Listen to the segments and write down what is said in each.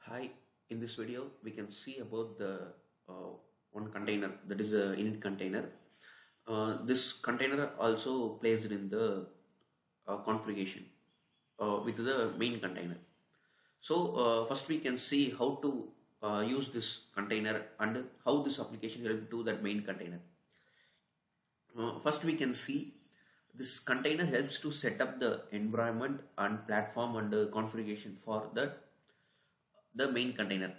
Hi, in this video we can see about the uh, one container, that is a init container. This container also placed in the configuration with the main container. So first we can see how to use this container and how this application help to that main container. First we can see this container helps to set up the environment and platform and configuration for the main container.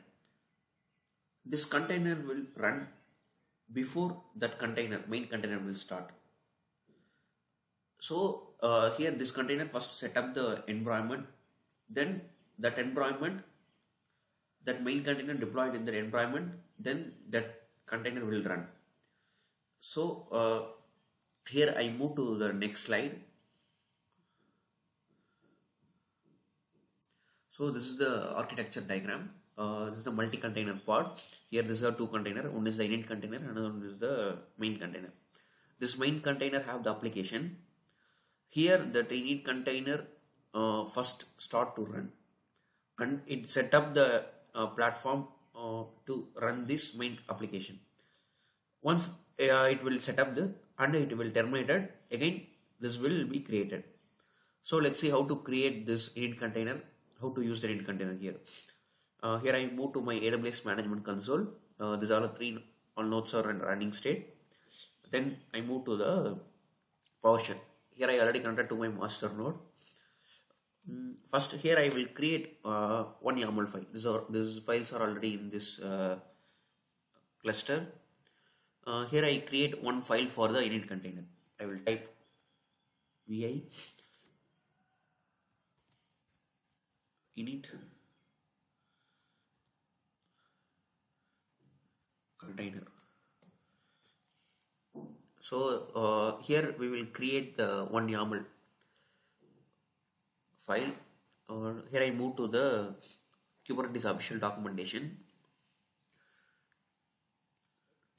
This container will run before that container main container will start. So here this container first set up the environment, then that environment, that main container deployed in that environment, then that container will run. So here I move to the next slide. So this is the architecture diagram. This is the multi-container pod. Here these are two container. One is the init container, another one is the main container. This main container have the application. Here the init container first start to run, and it set up the platform to run this main application. Once it will set up the and it will terminate it, again this will be created. So let's see how to create this init container, how to use the init container here. Here I move to my AWS management console. These are the three all nodes are in running state. Then I move to the PowerShell. Here I already connected to my master node. First here I will create one YAML file. These files are already in this cluster. Here I create one file for the init container. I will type vi init container. So here we will create the one YAML file. Here I move to the Kubernetes official documentation.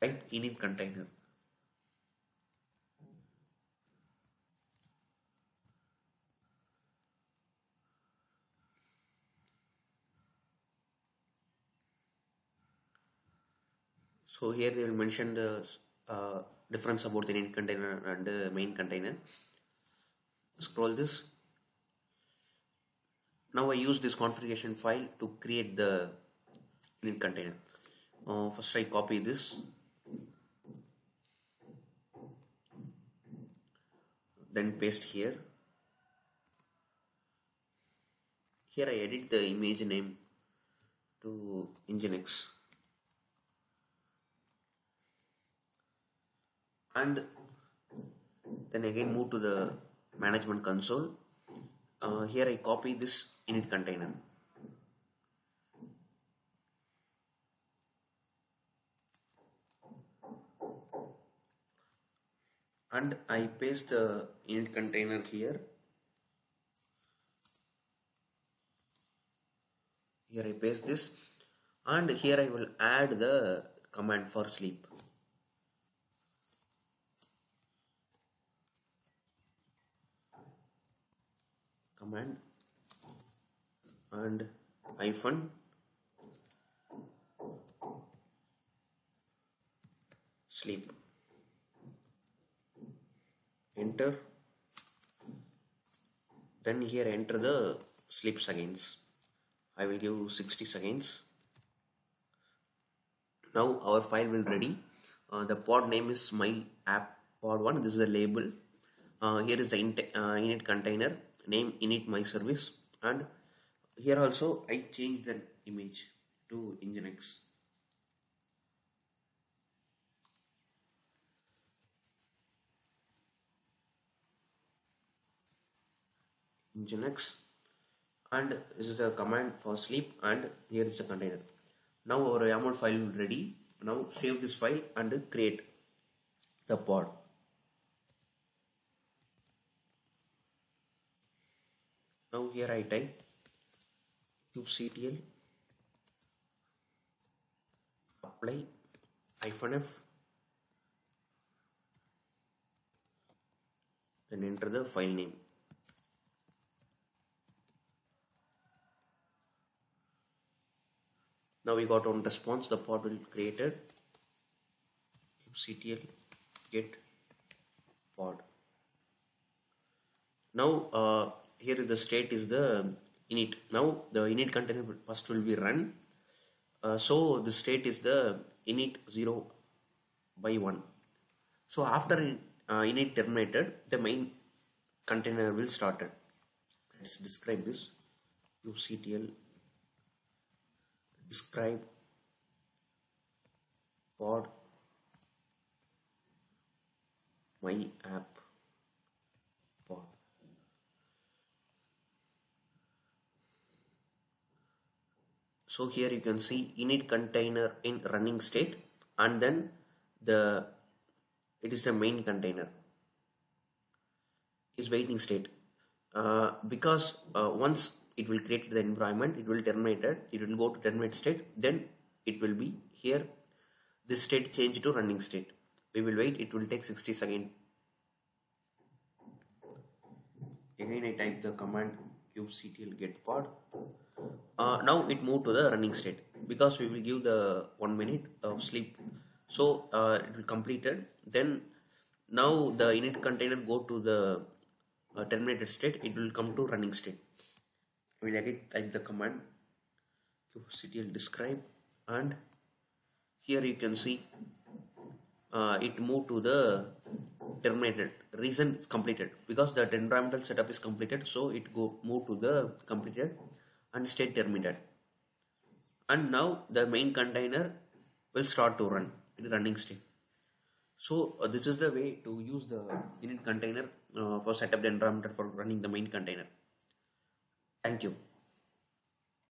Type init container. So here they will mention the difference about the init container and the main container. Scroll this. Now I use this configuration file to create the init container. First I copy this, then paste here. Here I edit the image name to Nginx, and then again move to the management console. Here I copy this init container. And I paste the init container here. Here I paste this, and here I will add the command for sleep. Command and hyphen sleep. Enter. Then here enter the sleep seconds. I will give 60 seconds. Now our file will ready. The pod name is my app pod 1. This is the label. Here is the init container name init my service, and here also I change the image to Nginx. Nginx, and this is the command for sleep, and here is the container. Now our YAML file is ready. Now save this file and create the pod. Now here I type kubectl apply -f, then enter the file name. Now we got one response, the pod will be created. kubectl get pod. Now here the state is the init. Now the init container first will be run. So the state is the init 0 by 1. So after init terminated, the main container will start it. Let's describe this. kubectl describe pod my app pod. So here you can see init container in running state, and then it is the main container is waiting state. Because once it will create the environment, it will terminate it. It will go to terminate state. Then it will be here. This state change to running state. We will wait. It will take 60 seconds. Again, I type the command kubectl get pod. Now it moved to the running state because we will give the 1 minute of sleep. So it will complete it. Then now the init container go to the terminated state. It will come to running state. We will again type the command kubectl describe, and here you can see it moved to the terminated. Reason is completed because the environmental setup is completed, so it move to the completed and state terminated. And now the main container will start to run in running state. So this is the way to use the init container for setup the environment for running the main container. Thank you.